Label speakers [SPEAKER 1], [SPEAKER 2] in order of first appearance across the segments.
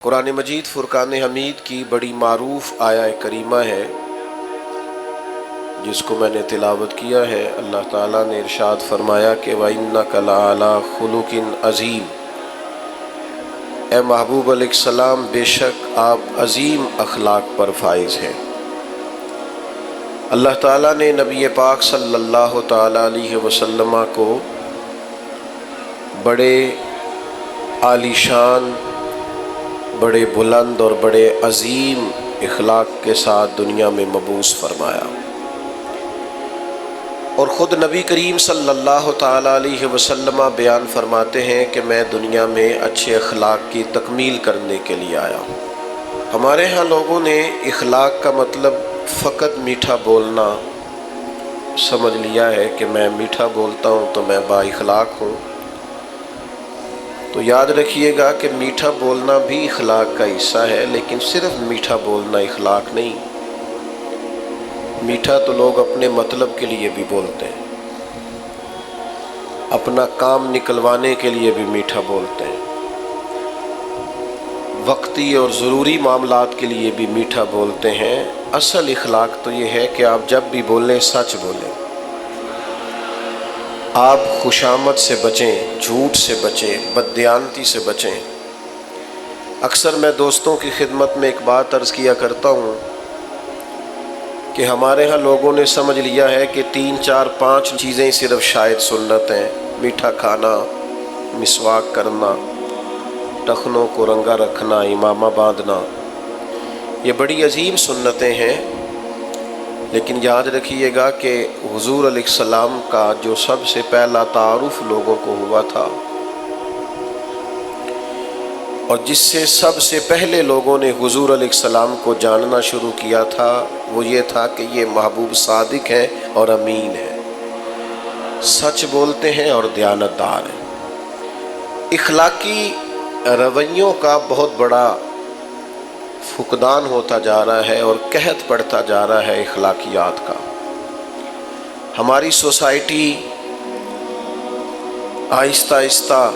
[SPEAKER 1] قرآن مجید فرقان حمید کی بڑی معروف آیہ کریمہ ہے جس کو میں نے تلاوت کیا ہے۔ اللہ تعالیٰ نے ارشاد فرمایا کہ وَإِنَّكَ لَعَلَىٰ خُلُقٍ عَظِيمٍ، اے محبوب علیہ السلام بے شک آپ عظیم اخلاق پر فائز ہیں۔ اللہ تعالیٰ نے نبی پاک صلی اللہ تعالیٰ علیہ وسلم کو بڑے عالی شان، بڑے بلند اور بڑے عظیم اخلاق کے ساتھ دنیا میں مبعوث فرمایا، اور خود نبی کریم صلی اللہ تعالیٰ علیہ وسلم بیان فرماتے ہیں کہ میں دنیا میں اچھے اخلاق کی تکمیل کرنے کے لیے آیا ہوں۔ ہمارے ہاں لوگوں نے اخلاق کا مطلب فقط میٹھا بولنا سمجھ لیا ہے کہ میں میٹھا بولتا ہوں تو میں با اخلاق ہوں۔ تو یاد رکھیے گا کہ میٹھا بولنا بھی اخلاق کا حصہ ہے، لیکن صرف میٹھا بولنا اخلاق نہیں۔ میٹھا تو لوگ اپنے مطلب کے لیے بھی بولتے ہیں، اپنا کام نکلوانے کے لیے بھی میٹھا بولتے ہیں، وقتی اور ضروری معاملات کے لیے بھی میٹھا بولتے ہیں۔ اصل اخلاق تو یہ ہے کہ آپ جب بھی بولیں سچ بولیں، آپ خوشامد سے بچیں، جھوٹ سے بچیں، بددیانتی سے بچیں۔ اکثر میں دوستوں کی خدمت میں ایک بات عرض کیا کرتا ہوں کہ ہمارے ہاں لوگوں نے سمجھ لیا ہے کہ 3 4 5 چیزیں صرف شاید سنت ہیں: میٹھا کھانا، مسواک کرنا، ٹخنوں کو رنگا رکھنا، امامہ باندھنا۔ یہ بڑی عظیم سنتیں ہیں، لیکن یاد رکھیے گا کہ حضور علیہ السلام کا جو سب سے پہلا تعارف لوگوں کو ہوا تھا، اور جس سے سب سے پہلے لوگوں نے حضور علیہ السلام کو جاننا شروع کیا تھا، وہ یہ تھا کہ یہ محبوب صادق ہیں اور امین ہیں، سچ بولتے ہیں اور دیانتدار ہیں۔ اخلاقی رویوں کا بہت بڑا فقدان ہوتا جا رہا ہے اور قحط پڑتا جا رہا ہے اخلاقیات کا۔ ہماری سوسائٹی آہستہ آہستہ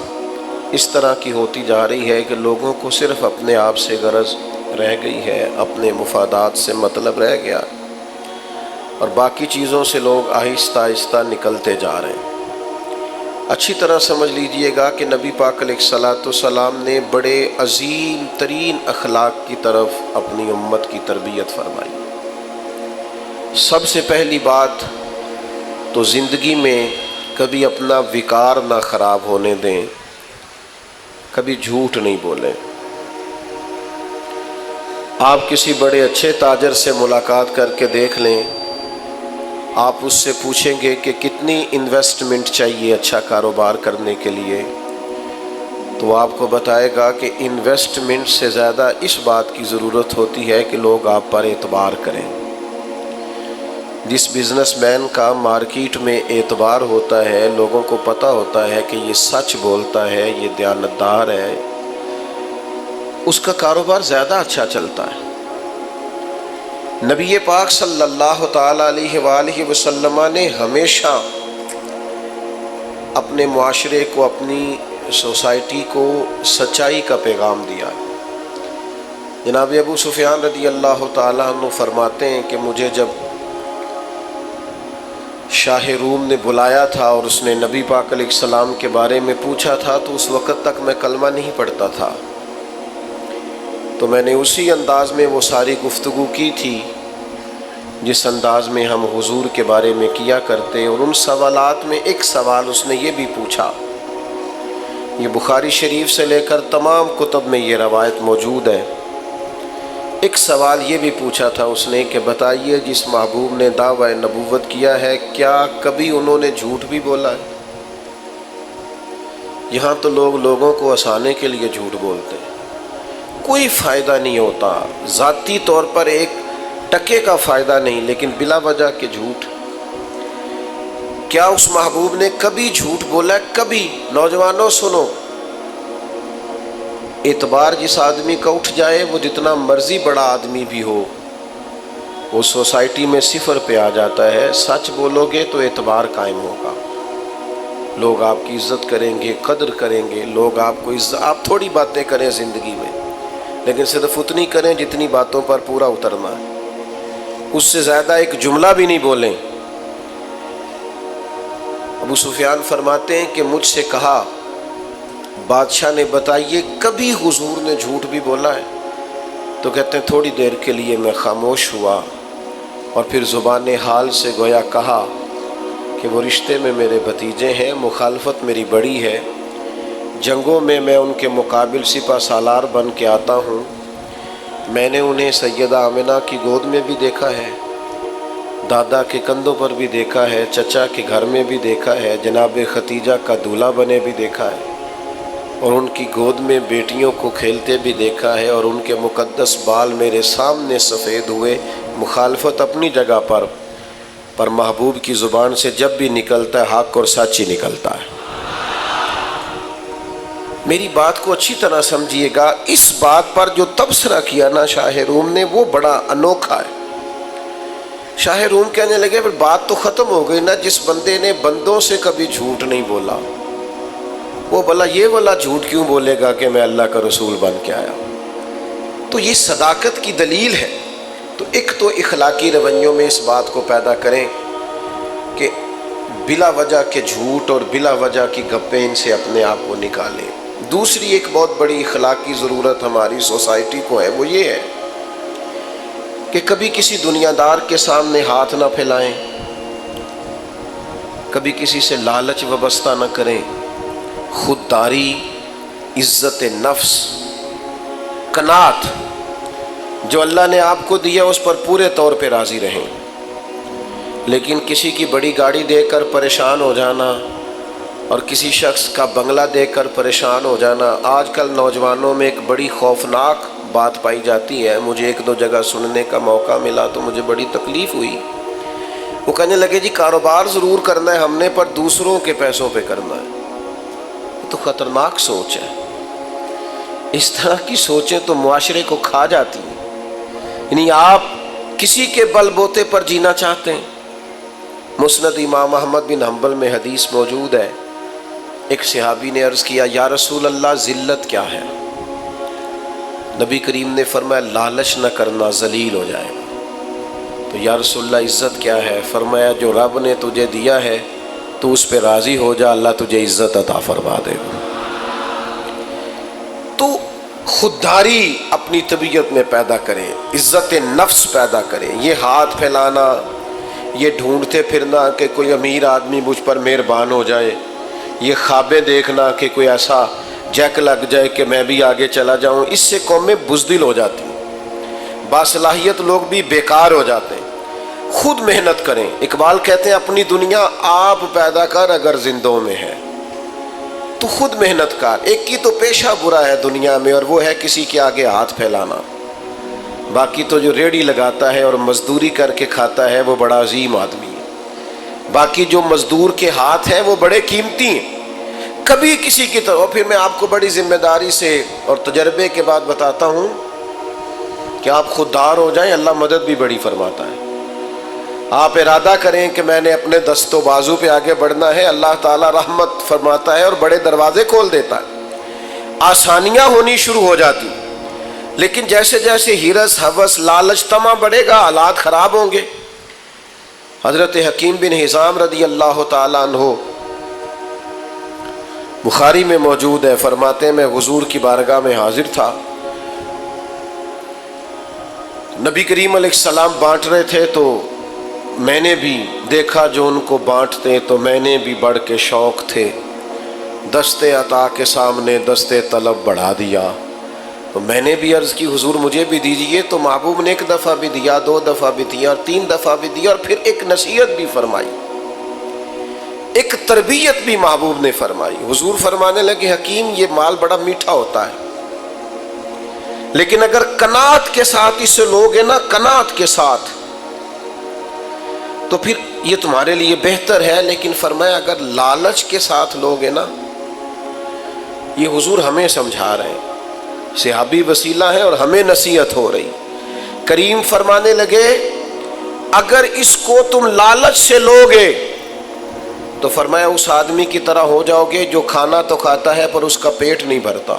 [SPEAKER 1] اس طرح کی ہوتی جا رہی ہے کہ لوگوں کو صرف اپنے آپ سے غرض رہ گئی ہے، اپنے مفادات سے مطلب رہ گیا، اور باقی چیزوں سے لوگ آہستہ آہستہ نکلتے جا رہے ہیں۔ اچھی طرح سمجھ لیجئے گا کہ نبی پاک علیہ الصلاۃ والسلام نے بڑے عظیم ترین اخلاق کی طرف اپنی امت کی تربیت فرمائی۔ سب سے پہلی بات تو زندگی میں کبھی اپنا وقار نہ خراب ہونے دیں، کبھی جھوٹ نہیں بولیں۔ آپ کسی بڑے اچھے تاجر سے ملاقات کر کے دیکھ لیں، آپ اس سے پوچھیں گے کہ کتنی انویسٹمنٹ چاہیے اچھا کاروبار کرنے کے لیے، تو وہ آپ کو بتائے گا کہ انویسٹمنٹ سے زیادہ اس بات کی ضرورت ہوتی ہے کہ لوگ آپ پر اعتبار کریں۔ جس بزنس مین کا مارکیٹ میں اعتبار ہوتا ہے، لوگوں کو پتہ ہوتا ہے کہ یہ سچ بولتا ہے، یہ دیانتدار ہے، اس کا کاروبار زیادہ اچھا چلتا ہے۔ نبی پاک صلی اللہ تعالیٰ علیہ وآلہ وسلم نے ہمیشہ اپنے معاشرے کو، اپنی سوسائٹی کو سچائی کا پیغام دیا۔ جناب ابو سفیان رضی اللہ تعالیٰ عنہ فرماتے ہیں کہ مجھے جب شاہ روم نے بلایا تھا اور اس نے نبی پاک علیہ السلام کے بارے میں پوچھا تھا، تو اس وقت تک میں کلمہ نہیں پڑھتا تھا، تو میں نے اسی انداز میں وہ ساری گفتگو کی تھی جس انداز میں ہم حضور کے بارے میں کیا کرتے، اور ان سوالات میں ایک سوال اس نے یہ بھی پوچھا، یہ بخاری شریف سے لے کر تمام کتب میں یہ روایت موجود ہے۔ ایک سوال یہ بھی پوچھا تھا اس نے کہ بتائیے، جس محبوب نے دعوی نبوت کیا ہے، کیا کبھی انہوں نے جھوٹ بھی بولا ہے؟ یہاں تو لوگ لوگوں کو ہنسانے کے لیے جھوٹ بولتے ہیں، کوئی فائدہ نہیں ہوتا، ذاتی طور پر ایک ٹکے کا فائدہ نہیں، لیکن بلا وجہ کے جھوٹ۔ کیا اس محبوب نے کبھی جھوٹ بولا ہے؟ کبھی؟ نوجوانوں سنو، اعتبار جس آدمی کا اٹھ جائے، وہ جتنا مرضی بڑا آدمی بھی ہو، وہ سوسائٹی میں صفر پہ آ جاتا ہے۔ سچ بولو گے تو اعتبار قائم ہوگا، لوگ آپ کی عزت کریں گے، قدر کریں گے، لوگ آپ کو آپ تھوڑی باتیں کریں زندگی میں، لیکن صرف اتنی کریں جتنی باتوں پر پورا اترنا ہے، اس سے زیادہ ایک جملہ بھی نہیں بولیں۔ ابو سفیان فرماتے ہیں کہ مجھ سے کہا، بادشاہ نے بتائیے کبھی حضور نے جھوٹ بھی بولا ہے؟ تو کہتے ہیں تھوڑی دیر کے لیے میں خاموش ہوا اور پھر زبان حال سے گویا کہا کہ وہ رشتے میں میرے بھتیجے ہیں، مخالفت میری بڑی ہے، جنگوں میں میں ان کے مقابل سپہ سالار بن کے آتا ہوں، میں نے انہیں سیدہ آمنہ کی گود میں بھی دیکھا ہے، دادا کے کندھوں پر بھی دیکھا ہے، چچا کے گھر میں بھی دیکھا ہے، جناب ختیجہ کا دولہا بنے بھی دیکھا ہے، اور ان کی گود میں بیٹیوں کو کھیلتے بھی دیکھا ہے، اور ان کے مقدس بال میرے سامنے سفید ہوئے۔ مخالفت اپنی جگہ پر محبوب کی زبان سے جب بھی نکلتا ہے حق اور سچ ہی نکلتا ہے۔ میری بات کو اچھی طرح سمجھیے گا، اس بات پر جو تبصرہ کیا نا شاہ روم نے وہ بڑا انوکھا ہے۔ شاہ روم کہنے لگے پھر بات تو ختم ہو گئی نا، جس بندے نے بندوں سے کبھی جھوٹ نہیں بولا وہ بھلا یہ والا جھوٹ کیوں بولے گا کہ میں اللہ کا رسول بن کے آیا؟ تو یہ صداقت کی دلیل ہے۔ تو ایک تو اخلاقی رویوں میں اس بات کو پیدا کریں کہ بلا وجہ کے جھوٹ اور بلا وجہ کی گپیں ان سے اپنے آپ کو نکالیں۔ دوسری ایک بہت بڑی اخلاقی ضرورت ہماری سوسائٹی کو ہے، وہ یہ ہے کہ کبھی کسی دنیا دار کے سامنے ہاتھ نہ پھیلائیں، کبھی کسی سے لالچ وابستہ نہ کریں، خودداری، عزت نفس، قناعت جو اللہ نے آپ کو دیا اس پر پورے طور پہ راضی رہیں۔ لیکن کسی کی بڑی گاڑی دیکھ کر پریشان ہو جانا اور کسی شخص کا بنگلہ دیکھ کر پریشان ہو جانا، آج کل نوجوانوں میں ایک بڑی خوفناک بات پائی جاتی ہے۔ مجھے ایک دو جگہ سننے کا موقع ملا تو مجھے بڑی تکلیف ہوئی۔ وہ کہنے لگے جی کاروبار ضرور کرنا ہے ہم نے پر دوسروں کے پیسوں پہ کرنا ہے۔ تو خطرناک سوچ ہے، اس طرح کی سوچیں تو معاشرے کو کھا جاتی ہیں۔ یعنی آپ کسی کے بل بوتے پر جینا چاہتے ہیں۔ مسند امام احمد بن حنبل میں حدیث موجود ہے، ایک صحابی نے عرض کیا یا رسول اللہ ذلت کیا ہے؟ نبی کریم نے فرمایا لالچ نہ کرنا، ذلیل ہو جائے گا۔ تو یا رسول اللہ عزت کیا ہے؟ فرمایا جو رب نے تجھے دیا ہے تو اس پہ راضی ہو جا، اللہ تجھے عزت عطا فرما دے گا۔ تو خودداری اپنی طبیعت میں پیدا کریں، عزت نفس پیدا کریں۔ یہ ہاتھ پھیلانا، یہ ڈھونڈتے پھرنا کہ کوئی امیر آدمی مجھ پر مہربان ہو جائے، یہ خوابیں دیکھنا کہ کوئی ایسا جیک لگ جائے کہ میں بھی آگے چلا جاؤں، اس سے قومیں بزدل ہو جاتی ہیں، باصلاحیت لوگ بھی بیکار ہو جاتے ہیں۔ خود محنت کریں۔ اقبال کہتے ہیں اپنی دنیا آپ پیدا کر اگر زندوں میں ہے تو خود محنت کر۔ ایک کی تو پیشہ برا ہے دنیا میں اور وہ ہے کسی کے آگے ہاتھ پھیلانا، باقی تو جو ریڑھی لگاتا ہے اور مزدوری کر کے کھاتا ہے وہ بڑا عظیم آدمی ہے، باقی جو مزدور کے ہاتھ ہیں وہ بڑے قیمتی ہیں۔ کبھی کسی کی طرف، پھر میں آپ کو بڑی ذمہ داری سے اور تجربے کے بعد بتاتا ہوں کہ آپ خوددار ہو جائیں، اللہ مدد بھی بڑی فرماتا ہے۔ آپ ارادہ کریں کہ میں نے اپنے دست و بازو پہ آگے بڑھنا ہے، اللہ تعالیٰ رحمت فرماتا ہے اور بڑے دروازے کھول دیتا ہے، آسانیاں ہونی شروع ہو جاتی۔ لیکن جیسے جیسے ہرس، ہوس، لالچ، طمع بڑھے گا حالات خراب ہوں گے۔ حضرت حکیم بن حزام رضی اللہ تعالیٰ عنہ بخاری میں موجود ہے، فرماتے ہیں میں حضور کی بارگاہ میں حاضر تھا، نبی کریم علیہ السلام بانٹ رہے تھے تو میں نے بھی دیکھا جو ان کو بانٹتے، تو میں نے بھی بڑھ کے شوق تھے، دستے عطا کے سامنے دستے طلب بڑھا دیا، تو میں نے بھی عرض کی حضور مجھے بھی دیجئے، تو محبوب نے ایک دفعہ بھی دیا، دو دفعہ بھی دیا اور تین دفعہ بھی دیا، اور پھر ایک نصیحت بھی فرمائی، ایک تربیت بھی محبوب نے فرمائی۔ حضور فرمانے لگے حکیم یہ مال بڑا میٹھا ہوتا ہے، لیکن اگر قناعت کے ساتھ اسے لوگے نا، قناعت کے ساتھ، تو پھر یہ تمہارے لیے بہتر ہے، لیکن فرمایا اگر لالچ کے ساتھ لوگے نا، یہ حضور ہمیں سمجھا رہے ہیں، صحابی وسیلہ ہے اور ہمیں نصیحت ہو رہی۔ کریم فرمانے لگے اگر اس کو تم لالچ سے لوگے تو فرمایا اس آدمی کی طرح ہو جاؤ گے جو کھانا تو کھاتا ہے پر اس کا پیٹ نہیں بھرتا،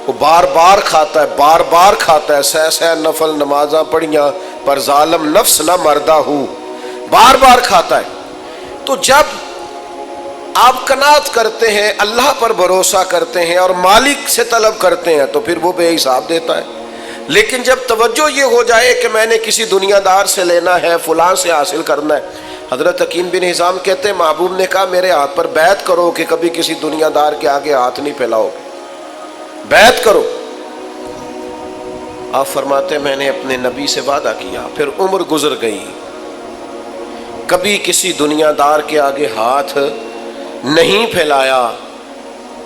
[SPEAKER 1] وہ بار بار کھاتا ہے، بار بار کھاتا ہے، سہ سہ نفل نمازاں پڑھیاں پر ظالم نفس نہ مردہ ہو، بار بار کھاتا ہے۔ تو جب آپ قناعت کرتے ہیں، اللہ پر بھروسہ کرتے ہیں اور مالک سے طلب کرتے ہیں تو پھر وہ بے حساب دیتا ہے۔ لیکن جب توجہ یہ ہو جائے کہ میں نے کسی دنیا دار سے لینا ہے، فلاں سے حاصل کرنا ہے، حضرت حکیم بن حزام کہتے ہیں محبوب نے کہا میرے ہاتھ پر بیعت کرو کہ کبھی کسی دنیا دار کے آگے ہاتھ نہیں پھیلاؤ، بیعت کرو۔ آپ فرماتے ہیں میں نے اپنے نبی سے وعدہ کیا، پھر عمر گزر گئی، کبھی کسی دنیا دار کے آگے ہاتھ نہیں پھیلایا،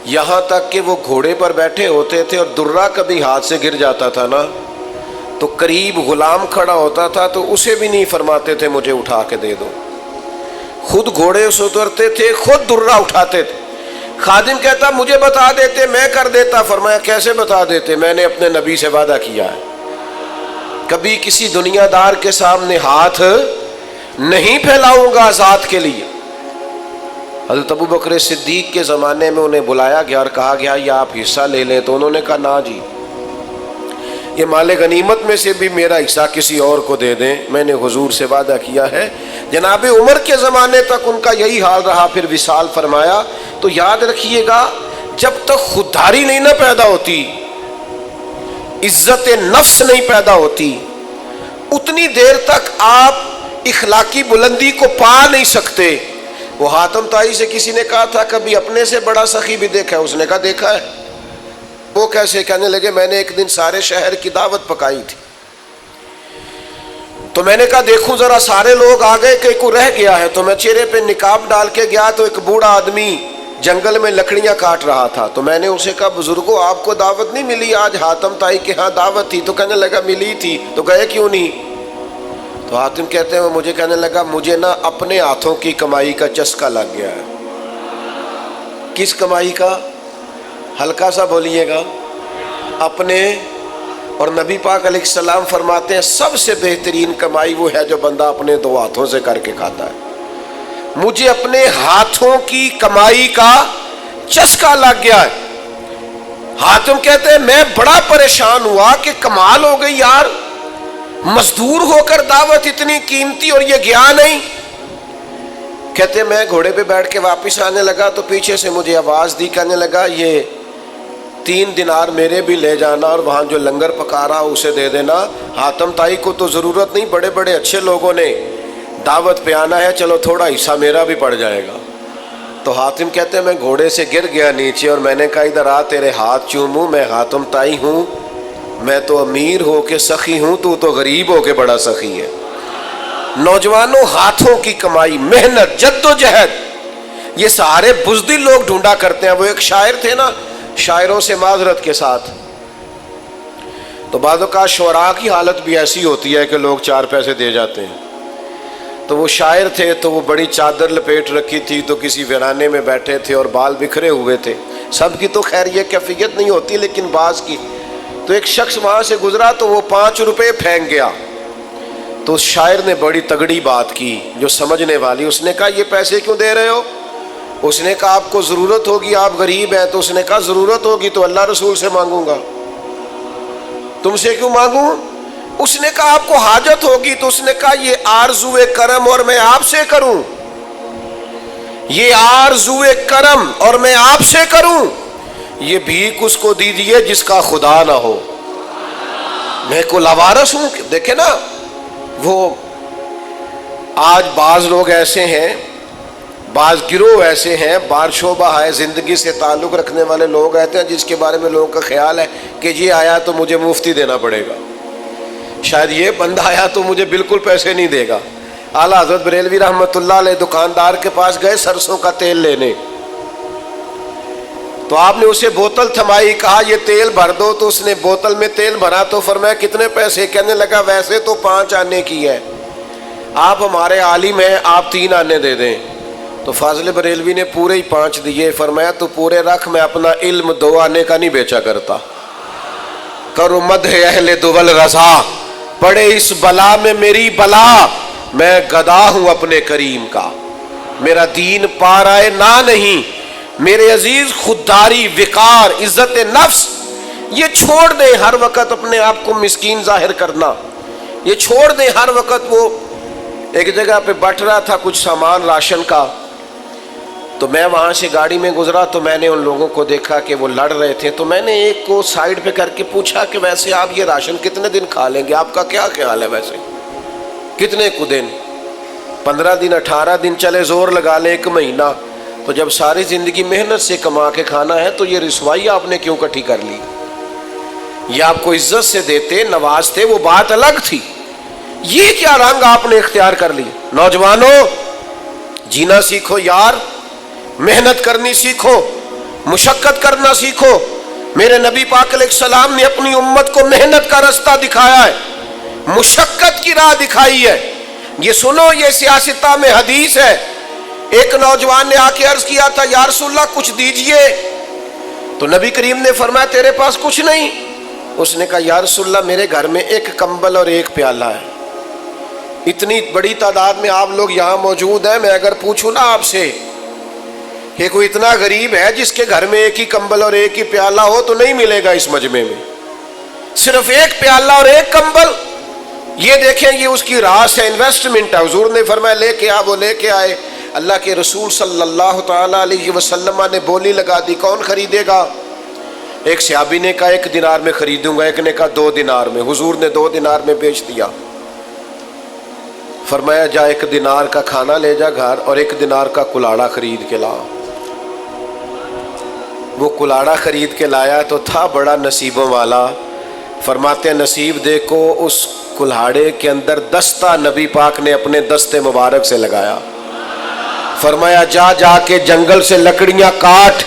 [SPEAKER 1] یہاں تک کہ وہ گھوڑے پر بیٹھے ہوتے تھے اور درہ کبھی ہاتھ سے گر جاتا تھا نا تو قریب غلام کھڑا ہوتا تھا تو اسے بھی نہیں فرماتے تھے مجھے اٹھا کے دے دو، خود گھوڑے سے اترتے تھے، خود درہ اٹھاتے تھے۔ خادم کہتا مجھے بتا دیتے میں کر دیتا، فرمایا کیسے بتا دیتے، میں نے اپنے نبی سے وعدہ کیا ہے کبھی کسی دنیا دار کے سامنے ہاتھ نہیں پھیلاؤں گا ذات کے لیے۔ حضرت ابو بکر صدیق کے زمانے میں انہیں بلایا گیا اور کہا گیا یہ آپ حصہ لے لیں، تو انہوں نے کہا نہ جی، یہ مال غنیمت میں سے بھی میرا حصہ کسی اور کو دے دیں، میں نے حضور سے وعدہ کیا ہے۔ جناب عمر کے زمانے تک ان کا یہی حال رہا، پھر وصال فرمایا۔ تو یاد رکھیے گا جب تک خودداری نہیں نہ پیدا ہوتی، عزت نفس نہیں پیدا ہوتی، اتنی دیر تک آپ اخلاقی بلندی کو پا نہیں سکتے۔ وہ حاتم طائی سے کسی نے کہا تھا کبھی اپنے سے بڑا سخی بھی دیکھا ہے؟ اس نے کہا دیکھا ہے۔ وہ کیسے؟ کہنے لگے میں نے ایک دن سارے شہر کی دعوت پکائی تھی تو میں نے کہا دیکھوں ذرا سارے لوگ آ گئے کہ کوئی رہ گیا ہے، تو میں چہرے پہ نقاب ڈال کے گیا تو ایک بوڑھا آدمی جنگل میں لکڑیاں کاٹ رہا تھا، تو میں نے اسے کہا بزرگوں آپ کو دعوت نہیں ملی آج؟ حاتم طائی کے ہاں دعوت تھی۔ تو کہنے لگا ملی تھی، تو گئے کیوں نہیں؟ تو حاتم کہتے ہیں مجھے کہنے لگا مجھے نا اپنے ہاتھوں کی کمائی کا چسکا لگ گیا ہے۔ کس کمائی کا؟ ہلکا سا بولیے گا، اپنے۔ اور نبی پاک علیہ السلام فرماتے ہیں سب سے بہترین کمائی وہ ہے جو بندہ اپنے دو ہاتھوں سے کر کے کھاتا ہے۔ مجھے اپنے ہاتھوں کی کمائی کا چسکا لگ گیا ہے۔ حاتم کہتے ہیں میں بڑا پریشان ہوا کہ کمال ہو گئی یار، مزدور ہو کر دعوت اتنی قیمتی اور یہ گیا نہیں۔ کہتے میں گھوڑے پہ بیٹھ کے واپس آنے لگا تو پیچھے سے مجھے آواز دی، کہنے لگا یہ 3 دینار میرے بھی لے جانا اور وہاں جو لنگر پکا رہا اسے دے دینا، حاتم طائی کو تو ضرورت نہیں، بڑے بڑے اچھے لوگوں نے دعوت پہ آنا ہے، چلو تھوڑا حصہ میرا بھی پڑ جائے گا۔ تو حاتم کہتے ہیں میں گھوڑے سے گر گیا نیچے اور میں نے کہا ادھر آ تیرے ہاتھ چوموں، میں حاتم طائی ہوں، میں تو امیر ہو کے سخی ہوں، تو غریب ہو کے بڑا سخی ہے۔ نوجوانوں ہاتھوں کی کمائی، محنت، جد و جہد، یہ سارے بزدل لوگ ڈھونڈا کرتے ہیں۔ وہ ایک شاعر تھے نا، شاعروں سے معذرت کے ساتھ، تو بعض اوقات شعراء کی حالت بھی ایسی ہوتی ہے کہ لوگ 4 پیسے دے جاتے ہیں۔ تو وہ شاعر تھے تو وہ بڑی چادر لپیٹ رکھی تھی تو کسی ویرانے میں بیٹھے تھے اور بال بکھرے ہوئے تھے، سب کی تو خیر یہ کیفیت نہیں ہوتی لیکن بعض کی۔ تو ایک شخص وہاں سے گزرا تو وہ 5 روپے پھینک گیا، تو اس شاعر نے بڑی تگڑی بات کی جو سمجھنے والی، اس نے کہا یہ پیسے کیوں دے رہے ہو؟ اس نے کہا آپ کو ضرورت ہوگی، آپ غریب ہیں۔ تو اس نے کہا ضرورت ہوگی تو اللہ رسول سے مانگوں گا، تم سے کیوں مانگوں؟ اس نے کہا آپ کو حاجت ہوگی، تو اس نے کہا یہ آرزو کرم اور میں آپ سے کروں، یہ آرزو کرم اور میں آپ سے کروں، یہ بھیک اس کو دیجیے جس کا خدا نہ ہو، میں کو لاوارث ہوں۔ دیکھیں نا، وہ آج بعض لوگ ایسے ہیں، بعض گروہ ایسے ہیں، بعض شعبہ ہے زندگی سے تعلق رکھنے والے لوگ رہتے ہیں جس کے بارے میں لوگوں کا خیال ہے کہ یہ آیا تو مجھے مفتی دینا پڑے گا، شاید یہ بندہ آیا تو مجھے بالکل پیسے نہیں دے گا۔ اعلیٰ حضرت بریلوی رحمۃ اللہ علیہ دکاندار کے پاس گئے سرسوں کا تیل لینے، تو آپ نے اسے بوتل تھمائی، کہا یہ تیل بھر دو، تو اس نے بوتل میں تیل بھرا تو فرمایا کتنے پیسے؟ کہنے لگا ویسے تو 5 آنے کی ہے، آپ ہمارے عالم ہیں، آپ 3 آنے دے دیں۔ تو فاضل بریلوی نے پورے ہی 5 دیے، فرمایا تو پورے رکھ، میں اپنا علم 2 آنے کا نہیں بیچا کرتا۔ کرو مدح اہل دول رضا، پڑے اس بلا میں میری بلا، میں گدا ہوں اپنے کریم کا، میرا دین پارائے نہ نہیں۔ میرے عزیز خودداری، وقار، عزت نفس یہ چھوڑ دیں ہر وقت اپنے آپ کو مسکین ظاہر کرنا، یہ چھوڑ دیں ہر وقت. وہ ایک جگہ پہ بٹ رہا تھا کچھ سامان راشن کا، تو میں وہاں سے گاڑی میں گزرا تو میں نے ان لوگوں کو دیکھا کہ وہ لڑ رہے تھے. تو میں نے ایک کو سائیڈ پہ کر کے پوچھا کہ ویسے آپ یہ راشن کتنے دن کھا لیں گے، آپ کا کیا خیال ہے، ویسے کتنے کو دن، 15 دن 18 دن چلے زور لگا لیں 1 مہینہ. تو جب ساری زندگی محنت سے کما کے کھانا ہے تو یہ رسوائی آپ نے کیوں کٹھی کر لی؟ یہ آپ کو عزت سے دیتے نوازتے وہ بات الگ تھی، یہ کیا رنگ آپ نے اختیار کر لی؟ نوجوانوں جینا سیکھو یار، محنت کرنی سیکھو، مشقت کرنا سیکھو. میرے نبی پاک علیہ السلام نے اپنی امت کو محنت کا راستہ دکھایا ہے، مشقت کی راہ دکھائی ہے. یہ سنو، یہ سیاستہ میں حدیث ہے. ایک نوجوان نے آ کے عرض کیا تھا یا رسول اللہ کچھ دیجئے، تو نبی کریم نے فرمایا تیرے پاس کچھ نہیں؟ اس نے کہا یا رسول اللہ میرے گھر میں 1 کمبل اور 1 پیالہ ہے. اتنی بڑی تعداد میں آپ لوگ یہاں موجود ہیں، میں اگر پوچھوں نا آپ سے کہ کوئی اتنا غریب ہے جس کے گھر میں 1 ہی کمبل اور 1 ہی پیالہ ہو تو نہیں ملے گا اس مجمع میں. صرف 1 پیالہ اور 1 کمبل، یہ دیکھیں یہ اس کی راس ہے، انویسٹمنٹ ہے. حضور نے فرمایا لے کے آ، وہ لے کے آئے. اللہ کے رسول صلی اللہ تعالیٰ علیہ وسلم نے بولی لگا دی کون خریدے گا؟ ایک صحابی نے کہا 1 دینار میں خریدوں گا، ایک نے کہا 2 دینار میں. حضور نے 2 دینار میں بیچ دیا. فرمایا جا 1 دینار کا کھانا لے جا گھر اور 1 دینار کا کلاڑا خرید کے لا. وہ کلاڑا خرید کے لایا تو تھا بڑا نصیبوں والا. فرماتے ہیں نصیب دیکھو اس کلاڑے کے اندر دستہ نبی پاک نے اپنے دستے مبارک سے لگایا. فرمایا جا جا کے جنگل سے لکڑیاں کاٹ،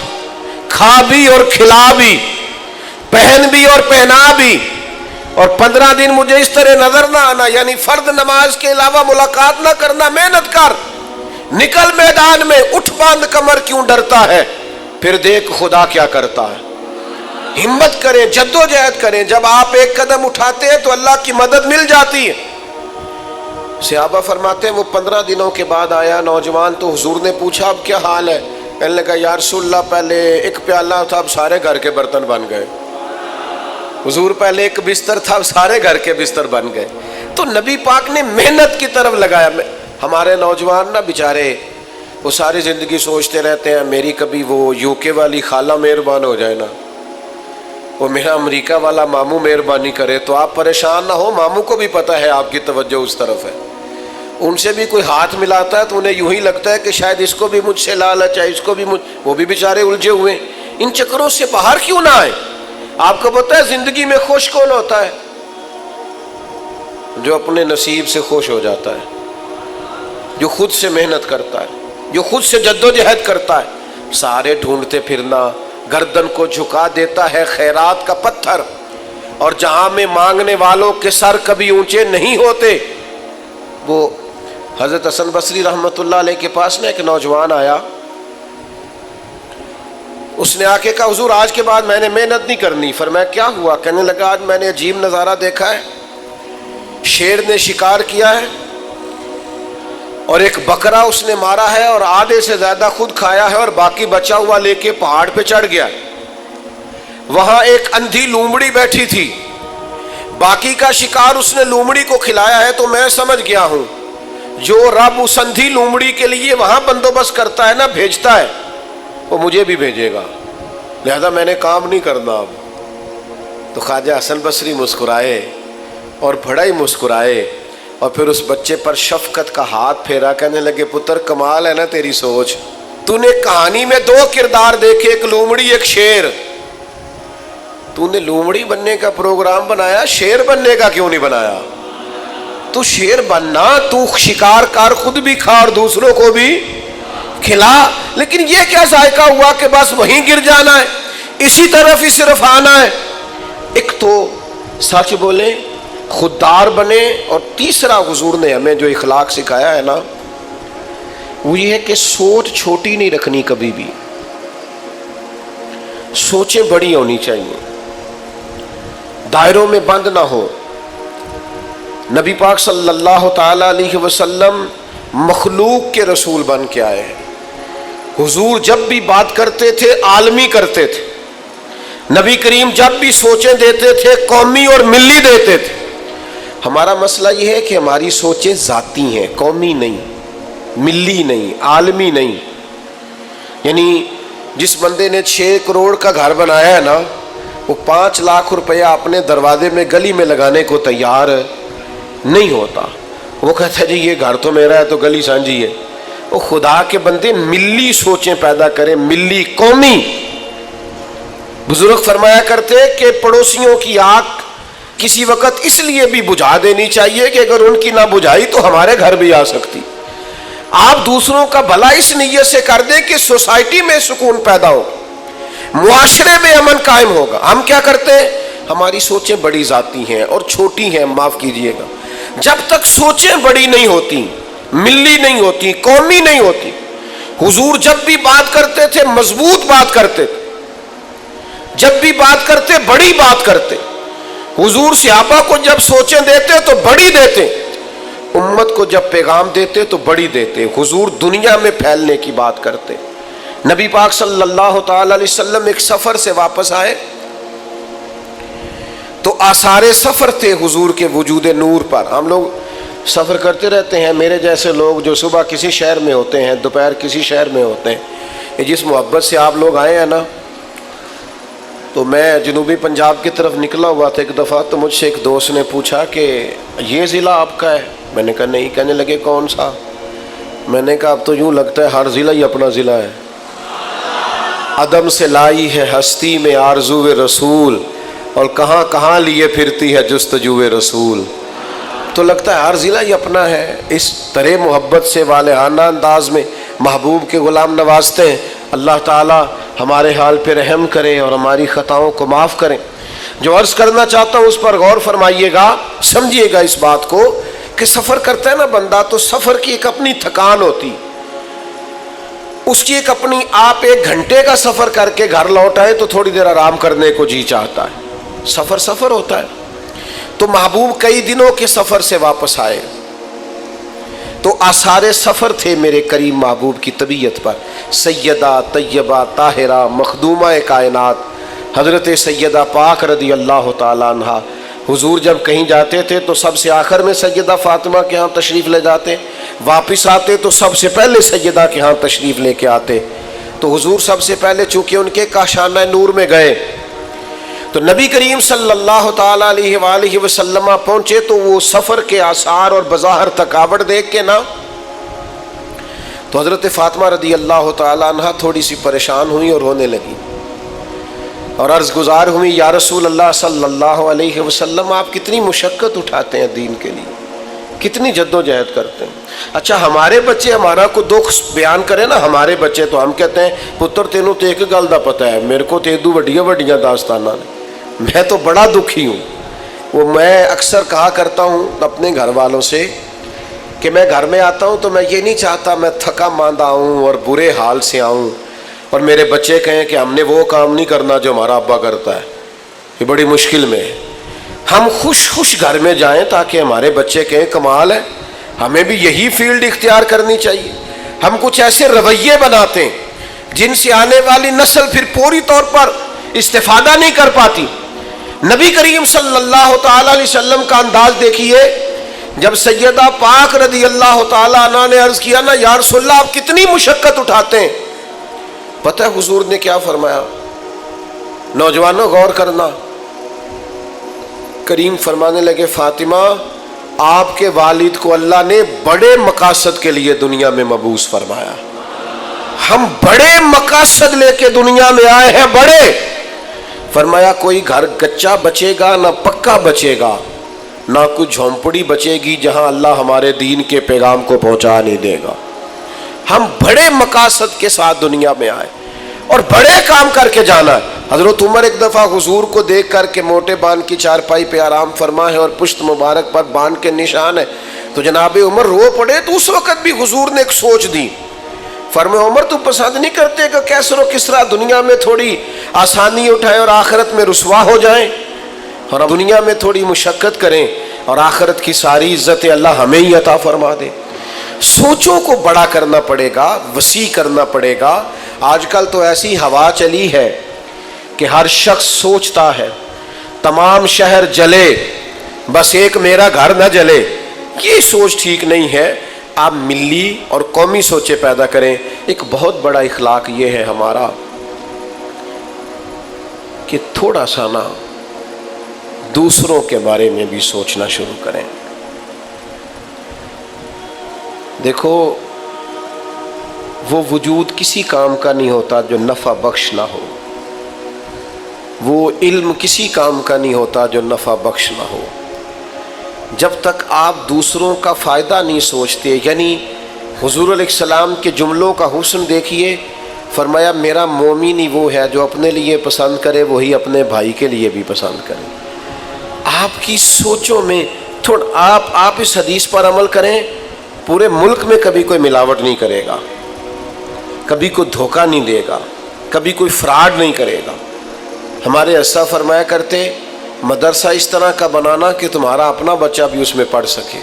[SPEAKER 1] کھا بھی اور کھلا بھی، پہن بھی اور پہنا بھی، اور 15 دن مجھے اس طرح نظر نہ آنا، یعنی فرض نماز کے علاوہ ملاقات نہ کرنا. محنت کر، نکل میدان میں، اٹھ باندھ کمر کیوں ڈرتا ہے، پھر دیکھ خدا کیا کرتا ہے. ہمت کریں، جدوجہد کریں. جب آپ 1 قدم اٹھاتے ہیں تو اللہ کی مدد مل جاتی ہے. صحابہ فرماتے ہیں وہ 15 دنوں کے بعد آیا نوجوان، تو حضور نے پوچھا اب کیا حال ہے؟ کہنے لگا یا رسول اللہ پہلے 1 پیالہ تھا اب سارے گھر کے برتن بن گئے. حضور پہلے 1 بستر تھا اب سارے گھر کے بستر بن گئے. تو نبی پاک نے محنت کی طرف لگایا. ہمارے نوجوان نا بیچارے وہ ساری زندگی سوچتے رہتے ہیں میری کبھی وہ UK والی خالہ مہربان ہو جائے نا، وہ میرا امریکہ والا ماموں مہربانی کرے. تو آپ پریشان نہ ہو، ماموں کو بھی پتہ ہے آپ کی توجہ اس طرف ہے. ان سے بھی کوئی ہاتھ ملاتا ہے تو انہیں یوں ہی لگتا ہے کہ شاید اس کو بھی مجھ سے لالچ ہے، اس کو بھی وہ بھی بیچارے الجھے ہوئے. ان چکروں سے باہر کیوں نہ آئے؟ آپ کو پتہ ہے زندگی میں خوش کون ہوتا ہے؟ جو اپنے نصیب سے خوش ہو جاتا ہے، جو خود سے محنت کرتا ہے، جو خود سے جدوجہد کرتا ہے. سارے ڈھونڈتے پھرنا، گردن کو جھکا دیتا ہے خیرات کا پتھر. اور جہاں میں مانگنے والوں کے سر کبھی اونچے نہیں ہوتے. وہ حضرت حسن بصری رحمۃ اللہ علیہ کے پاس نا ایک نوجوان آیا، اس نے آ کے کہا حضور آج کے بعد میں نے محنت نہیں کرنی. فرمایا کیا ہوا؟ کہنے لگا آج میں نے عجیب نظارہ دیکھا ہے. شیر نے شکار کیا ہے اور ایک بکرا اس نے مارا ہے اور آدھے سے زیادہ خود کھایا ہے اور باقی بچا ہوا لے کے پہاڑ پہ چڑھ گیا. وہاں ایک اندھی لومڑی بیٹھی تھی، باقی کا شکار اس نے لومڑی کو کھلایا ہے. تو میں سمجھ گیا ہوں جو رب اس اندھی لومڑی کے لیے وہاں بندوبست کرتا ہے نا، بھیجتا ہے، وہ مجھے بھی بھیجے گا، لہذا میں نے کام نہیں کرنا اب. تو خواجہ حسن بصری مسکرائے اور بڑا ہی مسکرائے اور پھر اس بچے پر شفقت کا ہاتھ پھیرا. کہنے لگے پتر کمال ہے نا تیری سوچ، تو نے کہانی میں 2 کردار دیکھے، ایک لومڑی ایک شیر. تو نے لومڑی بننے کا پروگرام بنایا، شیر بننے کا کیوں نہیں بنایا؟ تو شیر بننا، تو شکار کر، خود بھی کھا اور دوسروں کو بھی کھلا. لیکن یہ کیا ذائقہ ہوا کہ بس وہیں گر جانا ہے، اسی طرف ہی صرف آنا ہے. ایک تو سچ بولیں، خوددار بنے، اور تیسرا حضور نے ہمیں جو اخلاق سکھایا ہے نا وہ یہ ہے کہ سوچ چھوٹی نہیں رکھنی، کبھی بھی سوچیں بڑی ہونی چاہیے، دائروں میں بند نہ ہو. نبی پاک صلی اللہ تعالی علیہ وسلم مخلوق کے رسول بن کے آئے. حضور جب بھی بات کرتے تھے عالمی کرتے تھے، نبی کریم جب بھی سوچیں دیتے تھے قومی اور ملی دیتے تھے۔ ہمارا مسئلہ یہ ہے کہ ہماری سوچیں ذاتی ہیں، قومی نہیں، ملی نہیں، عالمی نہیں۔ یعنی جس بندے نے 6 کروڑ کا گھر بنایا ہے نا، وہ 5 لاکھ روپیہ اپنے دروازے میں گلی میں لگانے کو تیار نہیں ہوتا۔ وہ کہتا ہے جی یہ گھر تو میرا ہے تو گلی سانجھی ہے۔ وہ خدا کے بندے ملی سوچیں پیدا کریں، ملی، قومی۔ بزرگ فرمایا کرتے کہ پڑوسیوں کی آگ کسی وقت اس لیے بھی بجھا دینی چاہیے کہ اگر ان کی نہ بجھائی تو ہمارے گھر بھی آ سکتی۔ آپ دوسروں کا بھلا اس نیت سے کر دیں کہ سوسائٹی میں سکون پیدا ہو، معاشرے میں امن قائم ہوگا۔ ہم کیا کرتے ہیں؟ ہماری سوچیں بڑی ذاتی ہیں اور چھوٹی ہیں، معاف کیجئے گا۔ جب تک سوچیں بڑی نہیں ہوتی، ملی نہیں ہوتی، قومی نہیں ہوتی۔ حضور جب بھی بات کرتے تھے مضبوط بات کرتے تھے، جب بھی بات کرتے بڑی بات کرتے۔ حضور صحابہ کو جب سوچیں دیتے تو بڑی دیتے، امت کو جب پیغام دیتے تو بڑی دیتے۔ حضور دنیا میں پھیلنے کی بات کرتے۔ نبی پاک صلی اللہ تعالی علیہ وسلم ایک سفر سے واپس آئے تو آثار سفر تھے حضور کے وجود نور پر۔ ہم لوگ سفر کرتے رہتے ہیں، میرے جیسے لوگ جو صبح کسی شہر میں ہوتے ہیں، دوپہر کسی شہر میں ہوتے ہیں، یہ جس محبت سے آپ لوگ آئے ہیں نا، تو میں جنوبی پنجاب کی طرف نکلا ہوا تھا ایک دفعہ، تو مجھ سے ایک دوست نے پوچھا کہ یہ ضلع آپ کا ہے؟ میں نے کہا نہیں۔ کہنے لگے کون سا؟ میں نے کہا اب تو یوں لگتا ہے ہر ضلع ہی اپنا ضلع ہے۔ عدم سے لائی ہے ہستی میں آرزو رسول، اور کہاں کہاں لیے پھرتی ہے جستجو رسول۔ تو لگتا ہے ہر ضلع ہی اپنا ہے۔ اس طرح محبت سے والہانہ انداز میں محبوب کے غلام نوازتے ہیں۔ اللہ تعالی ہمارے حال پہ رحم کرے اور ہماری خطاؤں کو معاف کریں۔ جو عرض کرنا چاہتا ہوں اس پر غور فرمائیے گا، سمجھیے گا اس بات کو کہ سفر کرتا ہے نا بندہ تو سفر کی ایک اپنی تھکان ہوتی، اس کی ایک اپنی، آپ 1 گھنٹے کا سفر کر کے گھر لوٹ آئے تو تھوڑی دیر آرام کرنے کو جی چاہتا ہے۔ سفر ہوتا ہے۔ تو محبوب کئی دنوں کے سفر سے واپس آئے تو آثار سفر تھے میرے کریم محبوب کی طبیعت پر۔ سیدہ طیبہ طاہرہ مخدومہ کائنات حضرت سیدہ پاک رضی اللہ تعالیٰ عنہ، حضور جب کہیں جاتے تھے تو سب سے آخر میں سیدہ فاطمہ کے ہاں تشریف لے جاتے، واپس آتے تو سب سے پہلے سیدہ کے ہاں تشریف لے کے آتے۔ تو حضور سب سے پہلے چونکہ ان کے کاشانہ نور میں گئے تو نبی کریم صلی اللہ تعالیٰ علیہ وآلہ وسلم پہنچے تو وہ سفر کے آثار اور بظاہر تھکاوٹ دیکھ کے نا، تو حضرت فاطمہ رضی اللہ تعالیٰ عنہ تھوڑی سی پریشان ہوئی اور رونے لگی اور عرض گزار ہوئی، یا رسول اللہ صلی اللہ علیہ وسلم آپ کتنی مشقت اٹھاتے ہیں دین کے لیے، کتنی جد و جہد کرتے ہیں۔ اچھا ہمارے بچے ہمارا کو دکھ بیان کرے نا، ہمارے بچے تو ہم کہتے ہیں پتر تینوں تو ایک گل دا پتہ ہے، میرے کو تیدو وڈیاں وڈیاں داستانہ نے، میں تو بڑا دکھی ہوں۔ وہ میں اکثر کہا کرتا ہوں اپنے گھر والوں سے کہ میں گھر میں آتا ہوں تو میں یہ نہیں چاہتا میں تھکا ماندہ آؤں اور برے حال سے آؤں اور میرے بچے کہیں کہ ہم نے وہ کام نہیں کرنا جو ہمارا ابا کرتا ہے، یہ بڑی مشکل میں ہے۔ ہم خوش گھر میں جائیں تاکہ ہمارے بچے کہیں کمال ہے، ہمیں بھی یہی فیلڈ اختیار کرنی چاہیے۔ ہم کچھ ایسے رویے بناتے ہیں جن سے آنے والی نسل پھر پوری طور پر استفادہ نہیں کر پاتی۔ نبی کریم صلی اللہ تعالیٰ علیہ وسلم کا انداز دیکھیے، جب سیدہ پاک رضی اللہ تعالیٰ عنہ نے عرض کیا نا یا رسول اللہ آپ کتنی مشقت اٹھاتے ہیں، پتہ ہے حضور نے کیا فرمایا؟ نوجوانوں غور کرنا، کریم فرمانے لگے فاطمہ آپ کے والد کو اللہ نے بڑے مقاصد کے لیے دنیا میں مبعوث فرمایا، ہم بڑے مقاصد لے کے دنیا میں آئے ہیں، بڑے۔ فرمایا کوئی گھر کچا بچے گا نہ پکا بچے گا، نہ کوئی جھونپڑی بچے گی جہاں اللہ ہمارے دین کے پیغام کو پہنچا نہیں دے گا۔ ہم بڑے مقاصد کے ساتھ دنیا میں آئے اور بڑے کام کر کے جانا ہے۔ حضرت عمر ایک دفعہ حضور کو دیکھ کر کے موٹے بان کی چارپائی پہ آرام فرما ہے اور پشت مبارک پر بان کے نشان ہے، تو جناب عمر رو پڑے۔ تو اس وقت بھی حضور نے ایک سوچ دی، فرمایا عمر تو پسند نہیں کرتے کہ کیسر و کسرا دنیا میں تھوڑی آسانی اٹھائیں اور آخرت میں رسوا ہو جائیں، اور اب دنیا میں تھوڑی مشقت کریں اور آخرت کی ساری عزت اللہ ہمیں ہی عطا فرما دے۔ سوچوں کو بڑا کرنا پڑے گا، وسیع کرنا پڑے گا۔ آج کل تو ایسی ہوا چلی ہے، کہ ہر شخص سوچتا ہے تمام شہر جلے بس ایک میرا گھر نہ جلے، یہ سوچ ٹھیک نہیں ہے۔ آپ ملی اور قومی سوچیں پیدا کریں۔ ایک بہت بڑا اخلاق یہ ہے ہمارا کہ تھوڑا سا نا دوسروں کے بارے میں بھی سوچنا شروع کریں۔ دیکھو، وہ وجود کسی کام کا نہیں ہوتا جو نفع بخش نہ ہو، وہ علم کسی کام کا نہیں ہوتا جو نفع بخش نہ ہو۔ جب تک آپ دوسروں کا فائدہ نہیں سوچتے، یعنی حضور علیہ السلام کے جملوں کا حسن دیکھیے، فرمایا میرا مومن ہی وہ ہے جو اپنے لیے پسند کرے وہی اپنے بھائی کے لیے بھی پسند کرے۔ آپ کی سوچوں میں آپ اس حدیث پر عمل کریں، پورے ملک میں کبھی کوئی ملاوٹ نہیں کرے گا، کبھی کوئی دھوکہ نہیں دے گا، کبھی کوئی فراڈ نہیں کرے گا۔ ہمارے اسا فرمایا کرتے مدرسہ اس طرح کا بنانا کہ تمہارا اپنا بچہ بھی اس میں پڑھ سکے،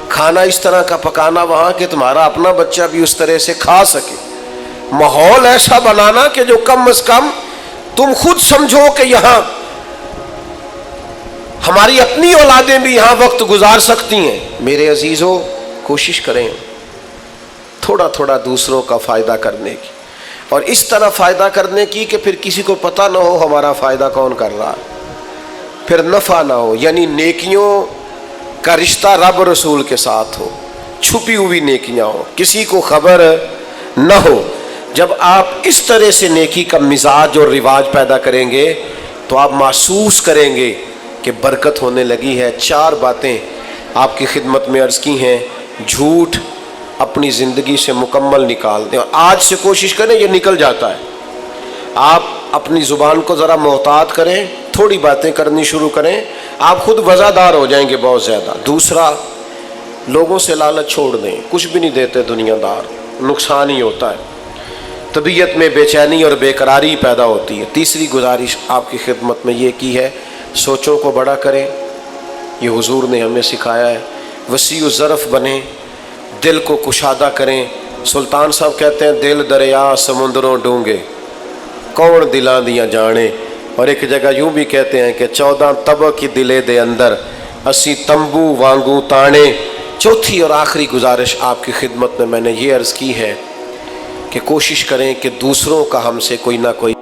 [SPEAKER 1] کھانا اس طرح کا پکانا وہاں کہ تمہارا اپنا بچہ بھی اس طرح سے کھا سکے، ماحول ایسا بنانا کہ جو کم از کم تم خود سمجھو کہ یہاں ہماری اپنی اولادیں بھی یہاں وقت گزار سکتی ہیں۔ میرے عزیزو، کوشش کریں تھوڑا تھوڑا دوسروں کا فائدہ کرنے کی، اور اس طرح فائدہ کرنے کی کہ پھر کسی کو پتہ نہ ہو ہمارا فائدہ کون کر رہا ہے، پھر نفع نہ ہو، یعنی نیکیوں کا رشتہ رب رسول کے ساتھ ہو، چھپی ہوئی نیکیاں ہو، کسی کو خبر نہ ہو۔ جب آپ اس طرح سے نیکی کا مزاج اور رواج پیدا کریں گے تو آپ محسوس کریں گے کہ برکت ہونے لگی ہے۔ 4 باتیں آپ کی خدمت میں عرض کی ہیں۔ جھوٹ اپنی زندگی سے مکمل نکال دیں، اور آج سے کوشش کریں، یہ نکل جاتا ہے۔ آپ اپنی زبان کو ذرا محتاط کریں، تھوڑی باتیں کرنی شروع کریں، آپ خود وزادار ہو جائیں گے بہت زیادہ۔ دوسرا، لوگوں سے لالچ چھوڑ دیں، کچھ بھی نہیں دیتے دنیا دار، نقصان ہی ہوتا ہے، طبیعت میں بے چینی اور بے قراری پیدا ہوتی ہے۔ تیسری گزارش آپ کی خدمت میں یہ کی ہے، سوچوں کو بڑا کریں، یہ حضور نے ہمیں سکھایا ہے۔ وسیع الظرف بنیں، دل کو کشادہ کریں۔ سلطان صاحب کہتے ہیں دل دریا سمندروں ڈونگے کون دلاں دیاں جانے، اور ایک جگہ یوں بھی کہتے ہیں کہ 14 طبع کی دلے دے اندر اسی تمبو وانگو تانے۔ چوتھی اور آخری گزارش آپ کی خدمت میں نے یہ عرض کی ہے کہ کوشش کریں کہ دوسروں کا ہم سے کوئی نہ کوئی